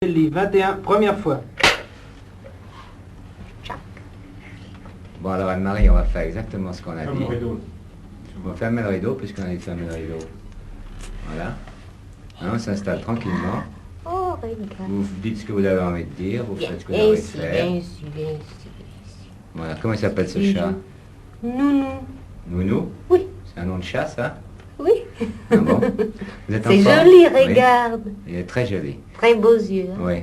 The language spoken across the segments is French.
Lit 21, première fois. Bon, alors Anne-Marie, on va faire exactement ce qu'on a dit. Ferme le rideau. On va fermer le rideau, puisqu'on a dit de fermer le rideau. Voilà. Hein, on s'installe tranquillement. Oh, regarde. Vous dites ce que vous avez envie de dire, vous faites ce que vous avez Bien envie de ici, faire. bien ici, bien ici, bien ici. Voilà. Comment il s'appelle ce Bisous. chat? Nounou. Nounou? Oui, C'est un nom de chat, ça? oui. Ah bon? Vous êtes en C'est forme? joli, Oui. regarde. Il est très joli. Très beaux yeux. Hein. Oui.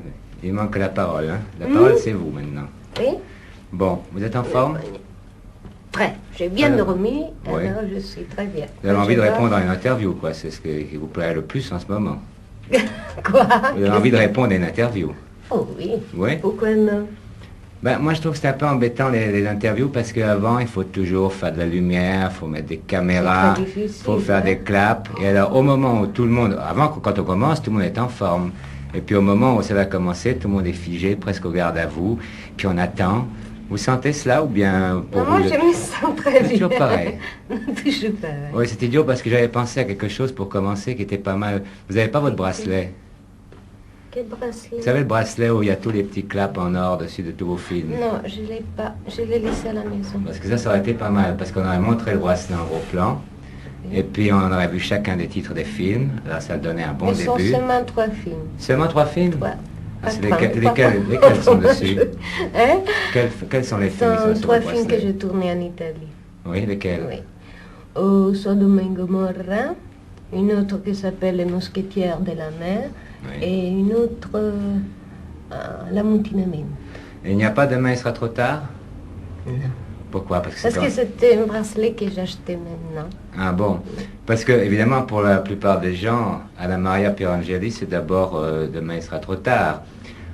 Il manque la parole, hein. La parole, c'est vous, maintenant. Oui. Bon, vous êtes en forme? Très. J'ai bien Alors, dormi, oui. alors je suis très bien. Vous avez envie de Je répondre à une interview, quoi. C'est ce qui vous plaît le plus en ce moment. dors. Quoi? Vous avez envie de répondre à une interview. Oh oui. Oui? Pourquoi non? Ben, moi, je trouve que c'est un peu embêtant les interviews parce qu'avant, il faut toujours faire de la lumière, il faut mettre des caméras, C'est très il difficile, faut faire hein. des claps. Et alors, au moment où tout le monde, avant, quand on commence, tout le monde est en forme. Et puis au moment où ça va commencer, tout le monde est figé, presque au garde à vous. Puis on attend. Vous sentez cela ou bien pour Non, moi vous je me sens très bien. C'est toujours pareil. Toujours pareil. Oui, c'est idiot parce que j'avais pensé à quelque chose pour commencer qui était pas mal. Vous n'avez pas votre bracelet? Quel bracelet? Vous savez le bracelet où il y a tous les petits claps en or dessus de tous vos films? Non, je l'ai pas. Je l'ai laissé à la maison. Parce que ça aurait été pas mal, parce qu'on aurait montré le bracelet en gros plan, et puis on aurait vu chacun des titres des films, là ça donnait un bon Ce sont début. seulement 3 films. Seulement 3 films? Ouais. Ah, c'est Pas lesquels sont dessus? Hein? Quels sont les Ce films qui sont sur 3 le films que bracelet? j'ai tournés en Italie. Oui, lesquels? Oui. Au Sodome et Gomorra, une autre qui s'appelle Les Mousquetières de la mer, Oui. et une autre, La Moutinamine. Et il n'y a pas Demain il sera trop tard? Non. Pourquoi? Parce Parce que c'était un bracelet que j'achetais maintenant. Ah bon? Parce que, évidemment, pour la plupart des gens, Anna Maria Pierangeli, c'est d'abord Demain il sera trop tard.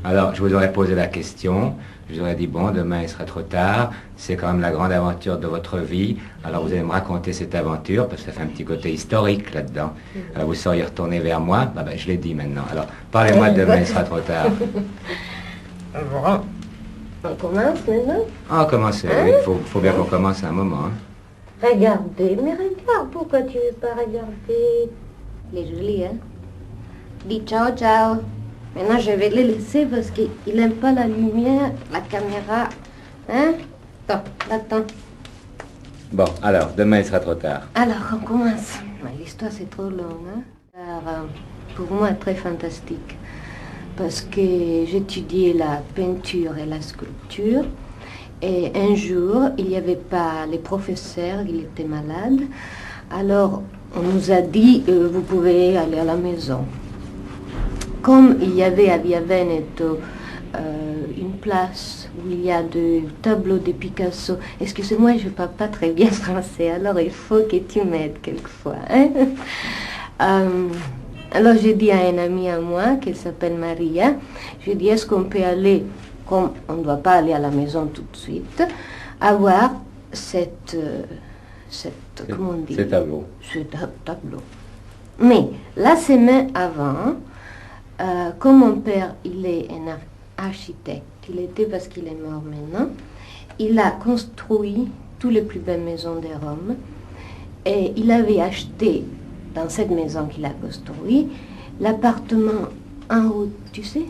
Alors, je vous aurais posé la question, je vous aurais dit, bon, demain il sera trop tard, c'est quand même la grande aventure de votre vie, alors vous allez me raconter cette aventure, parce que ça fait un petit côté historique là-dedans. Alors, vous seriez retourné vers moi, ben, je l'ai dit maintenant. Alors, parlez-moi de Demain il sera trop tard. Bon. On commence maintenant? Ah, commencez, oui, il faut bien qu'on commence à un moment. Hein. Regardez, mais regarde, pourquoi tu ne veux pas regarder? Il est joli, hein? Dis ciao, ciao. Maintenant, je vais le laisser parce qu'il n'aime pas la lumière, la caméra. Hein? Attends. Bon, alors, demain il sera trop tard. Alors, on commence. L'histoire, c'est trop long, hein? Alors, pour moi, très fantastique. Parce que j'étudiais la peinture et la sculpture. Et un jour, il n'y avait pas les professeurs, ils étaient malades. Alors, on nous a dit, vous pouvez aller à la maison. Comme il y avait à Via Veneto une place où il y a des tableaux de Picasso, excusez-moi, je ne parle pas très bien français, alors il faut que tu m'aides quelquefois. Hein? Alors j'ai dit à un ami à moi, qui s'appelle Maria, j'ai dit, est-ce qu'on peut aller, comme on ne doit pas aller à la maison tout de suite, avoir comment on dit? C'est tableau. Ce tableau. Mais la semaine avant, comme mon père, il est un architecte, il était parce qu'il est mort maintenant, il a construit toutes les plus belles maisons de Rome et il avait acheté dans cette maison qu'il a construite l'appartement en haut, tu sais,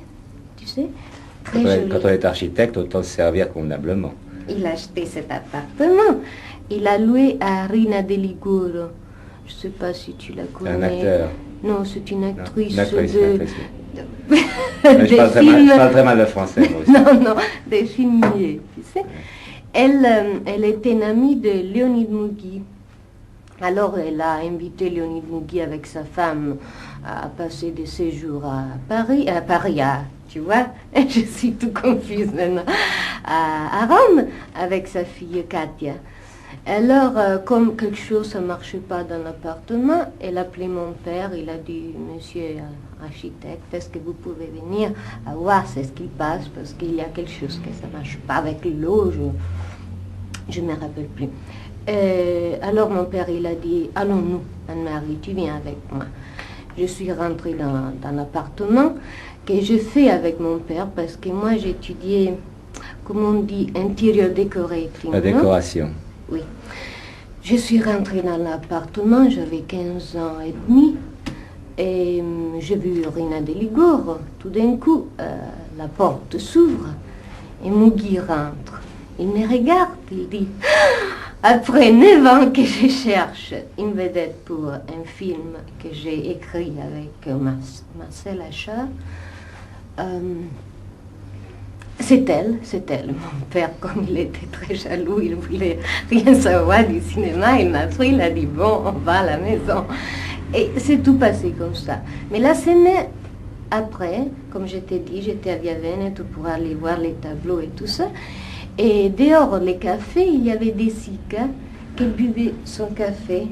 très joli. Quand on est architecte, autant se servir convenablement. Il a acheté cet appartement, il a loué à Rina de Liguro. Je ne sais pas si tu la connais. Un acteur. Non, c'est une actrice, Une actrice, de... une actrice. Mais je parle très mal le français, moi aussi. Non, des films muets, tu sais. Elle était une amie de Léonide Mughi. Alors, elle a invité Léonide Mughi avec sa femme à passer des séjours à Paris, tu vois, je suis tout confuse maintenant, à Rome, avec sa fille Katia. Alors, comme quelque chose ne marchait pas dans l'appartement, elle a appelé mon père, il a dit, monsieur architecte, est-ce que vous pouvez venir à voir ce qui passe, parce qu'il y a quelque chose que ça ne marche pas avec l'eau, je ne me rappelle plus. Alors mon père, il a dit, allons-nous, Anne-Marie, tu viens avec moi. Je suis rentrée dans l'appartement que je fais avec mon père, parce que moi j'étudiais, comment on dit, intérieur décoré. La décoration. Oui. Je suis rentrée dans l'appartement, j'avais 15 ans et demi. Et j'ai vu Rina de Ligure. Tout d'un coup, la porte s'ouvre et Mugi rentre. Il me regarde, il dit, après 9 ans que je cherche une vedette pour un film que j'ai écrit avec Marcel Achard, c'est elle. Mon père, comme il était très jaloux, il ne voulait rien savoir du cinéma, il m'a pris, il a dit, bon, on va à la maison. Et c'est tout passé comme ça. Mais la semaine après, comme je t'ai dit, j'étais à Via Veneto pour aller voir les tableaux et tout ça. Et dehors, les cafés, il y avait des Sica qui buvaient son café.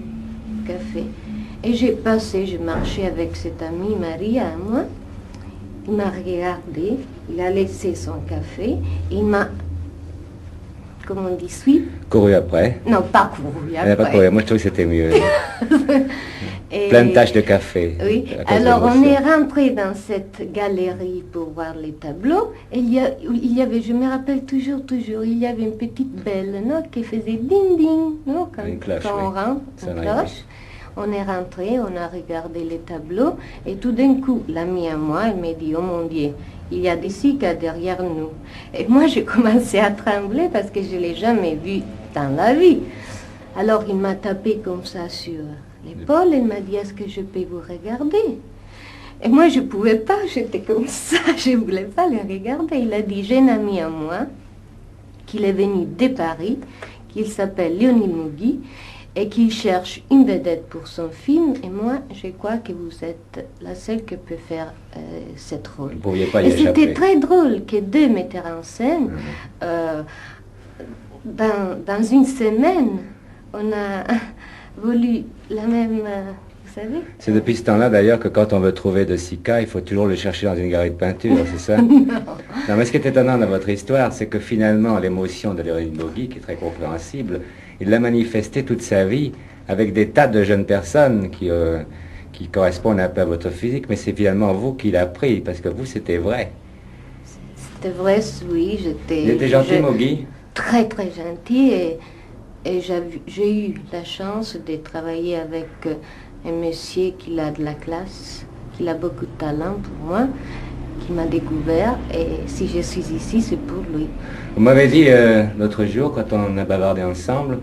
Et j'ai marché avec cette amie Maria à moi. Il m'a regardé, il a laissé son café, il m'a, comment on dit, suivi. Couru après? Non, pas couru après. Pas couru. Moi, je trouve que c'était mieux. Et, plein de taches de café. Oui, alors on est rentré dans cette galerie pour voir les tableaux. Et il y avait, je me rappelle toujours, il y avait une petite belle, non, qui faisait ding ding, non, quand on rentre, une cloche. On est rentré, on a regardé les tableaux, et tout d'un coup, l'ami à moi, elle m'a dit, oh mon Dieu, il y a des Sica derrière nous. Et moi, j'ai commencé à trembler parce que je ne l'ai jamais vu dans la vie. Alors, il m'a tapé comme ça sur l'épaule, il m'a dit, est-ce que je peux vous regarder? Et moi, je ne pouvais pas, j'étais comme ça, je ne voulais pas le regarder. Il a dit, j'ai un ami à moi, qui est venu de Paris, qui s'appelle Léonide Mugi, et qui cherche une vedette pour son film, et moi, je crois que vous êtes la seule qui peut faire cette rôle. Vous ne pouviez pas y et échapper. C'était très drôle que 2 metteurs en scène, dans une semaine, on a voulu la même, vous savez. C'est depuis ce temps-là, d'ailleurs, que quand on veut trouver de Sica, il faut toujours le chercher dans une galerie de peinture, c'est ça? Non, mais ce qui est étonnant dans votre histoire, c'est que finalement, l'émotion de Léonide Mugi, qui est très compréhensible, il l'a manifesté toute sa vie avec des tas de jeunes personnes qui correspondent un peu à votre physique, mais c'est finalement vous qui l'a pris, parce que vous, c'était vrai. C'était vrai, oui, j'étais... Il était gentil, Mugi? Très, très gentil, et j'ai eu la chance de travailler avec un monsieur qui a de la classe, qui a beaucoup de talent pour moi, qui m'a découvert, et si je suis ici, c'est pour lui. Vous m'avez dit l'autre jour, quand on a bavardé ensemble,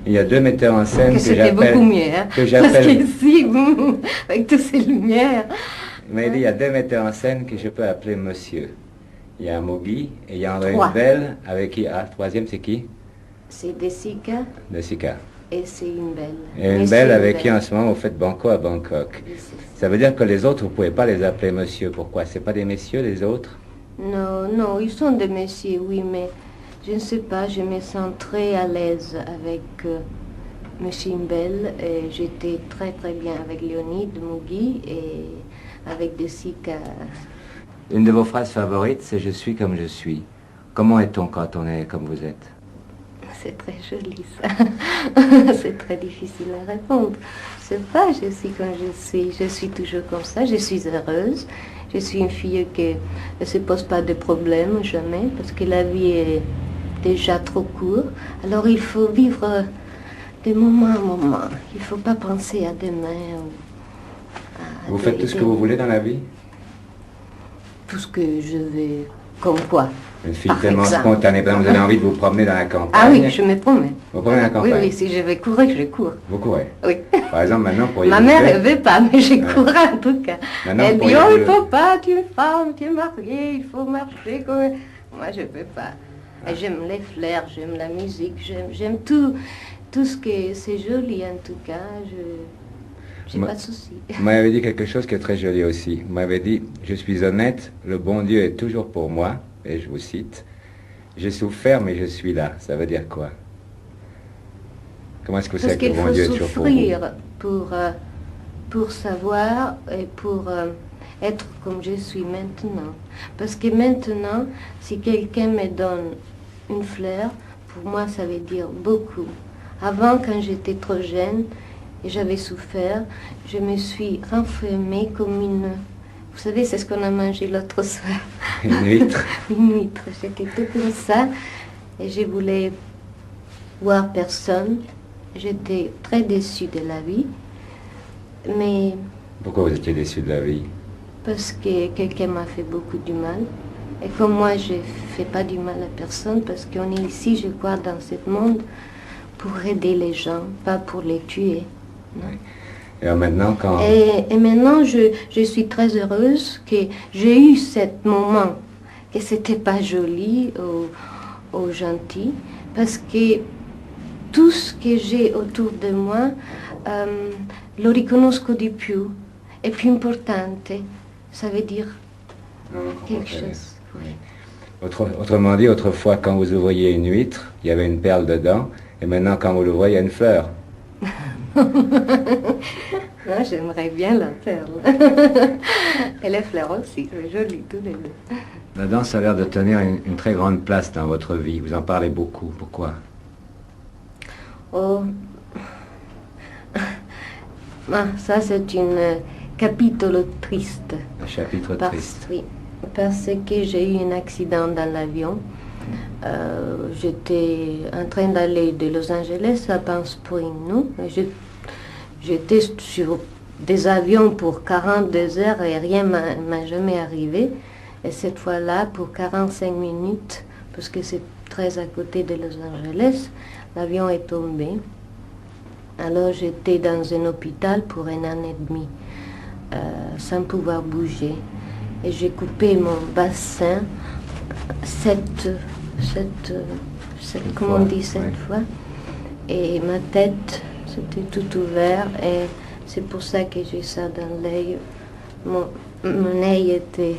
il y a 2 metteurs en scène que c'était beaucoup mieux, hein, parce qu'ici, avec toutes ces lumières... Vous m'avez dit, il y a 2 metteurs en scène que je peux appeler monsieur. Il y a Mugi, et il y a André Belle, avec qui... Ah, le troisième, c'est qui? C'est de Sica. De Sica. Et c'est une belle. Et une belle avec qui en ce moment vous faites banco à Bangkok. Oui, ça veut dire que les autres, vous ne pouvez pas les appeler monsieur. Pourquoi? C'est pas des messieurs, les autres? Non, ils sont des messieurs, oui, mais je ne sais pas, je me sens très à l'aise avec monsieur Imbel. Et j'étais très très bien avec Léonide Mugi et avec De Sica. Une de vos phrases favorites, c'est « Je suis comme je suis ». Comment est-on quand on est comme vous êtes? C'est très joli ça. C'est très difficile à répondre. Je sais pas, je suis comme je suis toujours comme ça, je suis heureuse. Je suis une fille qui ne se pose pas de problèmes, jamais, parce que la vie est déjà trop courte. Alors il faut vivre de moment à moment. Il ne faut pas penser à demain. Vous faites tout ce que vous voulez dans la vie? Tout ce que je veux. Comme quoi? Une fille tellement spontanée, vous avez envie de vous promener dans la campagne. Ah oui, je me promène. Vous promenez dans la campagne? Oui, si je vais courir, je cours. Vous courez? Oui. Par exemple, maintenant, pour Ma mère ne veut pas, mais je cours en tout cas. Maintenant, elle dit, oh, il ne faut pas, tu es une femme, tu es mariée, il faut marcher comme... Moi, je ne peux pas. Et j'aime les fleurs, j'aime la musique, j'aime tout ce que c'est joli en tout cas. Je n'ai pas de souci. Vous m'avez dit quelque chose qui est très joli aussi. Vous m'avez dit, je suis honnête, le bon Dieu est toujours pour moi, et je vous cite, j'ai souffert mais je suis là. Ça veut dire quoi? Comment est-ce que vous savez que le bon Dieu est toujours pour vous? Parce qu'il faut souffrir pour savoir et pour être comme je suis maintenant. Parce que maintenant, si quelqu'un me donne une fleur, pour moi ça veut dire beaucoup. Avant, quand j'étais trop jeune, et j'avais souffert, je me suis renfermée comme une... Vous savez, c'est ce qu'on a mangé l'autre soir. Une huître. Une huître. J'étais tout comme ça. Et je voulais voir personne. J'étais très déçue de la vie. Mais Pourquoi vous étiez déçu de la vie? Parce que quelqu'un m'a fait beaucoup du mal. Et comme moi, je ne fais pas du mal à personne, parce qu'on est ici, je crois, dans ce monde, pour aider les gens, pas pour les tuer. Non. Oui. Et alors maintenant, quand... Et maintenant, je suis très heureuse que j'ai eu ce moment, que c'était pas joli ou gentil, parce que tout ce que j'ai autour de moi, lo riconosco di più, è più importante, ça veut dire quelque chose. Oui. Autrement dit, autrefois, quand vous ouvriez une huître, il y avait une perle dedans, et maintenant, quand vous l'ouvrez, il y a une fleur. Non, j'aimerais bien la perle. Et les fleurs aussi, c'est joli, tous les deux. La danse a l'air de tenir une très grande place dans votre vie. Vous en parlez beaucoup. Pourquoi? Oh. Ah, ça c'est un capitolo triste. Un chapitre triste. Oui, parce que j'ai eu un accident dans l'avion. J'étais en train d'aller de Los Angeles à Palm Springs. J'étais sur des avions pour 42 heures et rien m'a jamais arrivé. Et cette fois-là, pour 45 minutes, parce que c'est très à côté de Los Angeles, l'avion est tombé. Alors j'étais dans un hôpital pour 1 an et demi, sans pouvoir bouger. Et j'ai coupé mon bassin comment on dit, cette fois. Et ma tête, c'était tout ouvert. Et c'est pour ça que j'ai ça dans l'œil. Mon œil était...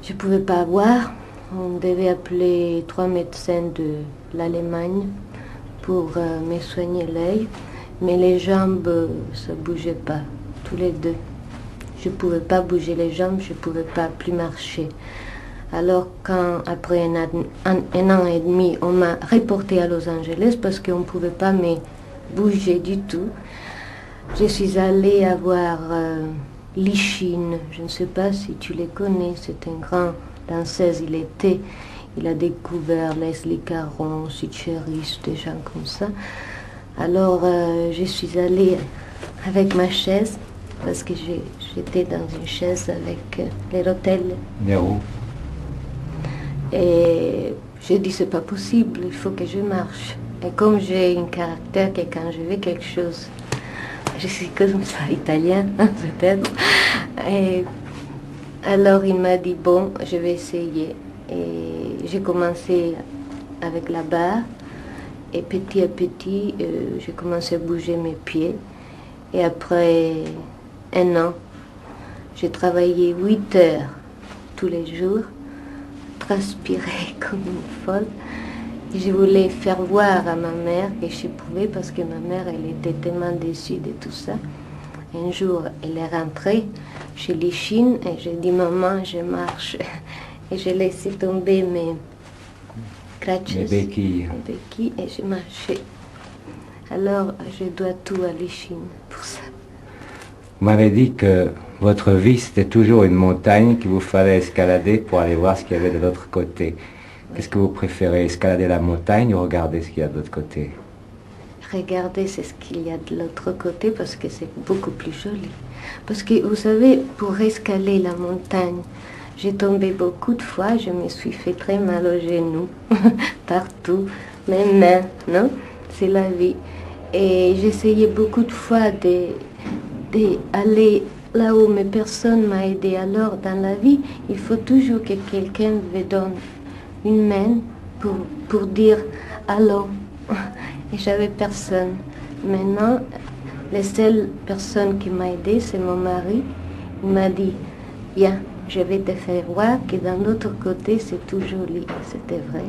Je ne pouvais pas voir. On devait appeler 3 médecins de l'Allemagne pour me soigner l'œil. Mais les jambes, ça ne bougeait pas, tous les deux. Je ne pouvais pas bouger les jambes, je ne pouvais pas plus marcher. Alors quand, après un an et demi, on m'a reporté à Los Angeles parce qu'on ne pouvait pas me bouger du tout, je suis allée voir Lichine. Je ne sais pas si tu les connais, c'est un grand danseuse, il a découvert Leslie Caron, Sid Charisse, des gens comme ça. Alors je suis allée avec ma chaise, parce que j'étais dans une chaise avec les rotelles. Des roues. Et j'ai dit, c'est pas possible, il faut que je marche. Et comme j'ai un caractère que quand je veux quelque chose, je suis comme ça, italien, peut-être. Et alors il m'a dit, bon, je vais essayer. Et j'ai commencé avec la barre. Et petit à petit, j'ai commencé à bouger mes pieds. Et après 1 an, j'ai travaillé 8 heures tous les jours, transpiré comme une folle. Et je voulais faire voir à ma mère que je pouvais, parce que ma mère, elle était tellement déçue de tout ça. Un jour, elle est rentrée chez Lichine et j'ai dit, maman, je marche. Et j'ai laissé tomber mes crutches, mes béquilles, et j'ai marché. Alors, je dois tout à Lichine pour ça. Vous m'avez dit que votre vie, c'était toujours une montagne qu'il vous fallait escalader pour aller voir ce qu'il y avait de l'autre côté. Qu'est-ce que vous préférez, escalader la montagne ou regarder ce qu'il y a de l'autre côté? Regarder c'est ce qu'il y a de l'autre côté parce que c'est beaucoup plus joli. Parce que vous savez, pour escalader la montagne, j'ai tombé beaucoup de fois, je me suis fait très mal aux genoux, partout, mes mains, non? C'est la vie. Et j'essayais beaucoup de fois d'aller là-haut, mais personne m'a aidé. Alors, dans la vie, il faut toujours que quelqu'un me donne une main pour dire « allô ». Et j'avais personne. Maintenant, la seule personne qui m'a aidé, c'est mon mari. Il m'a dit « viens, je vais te faire voir que dans l'autre côté, c'est tout joli ». C'était vrai.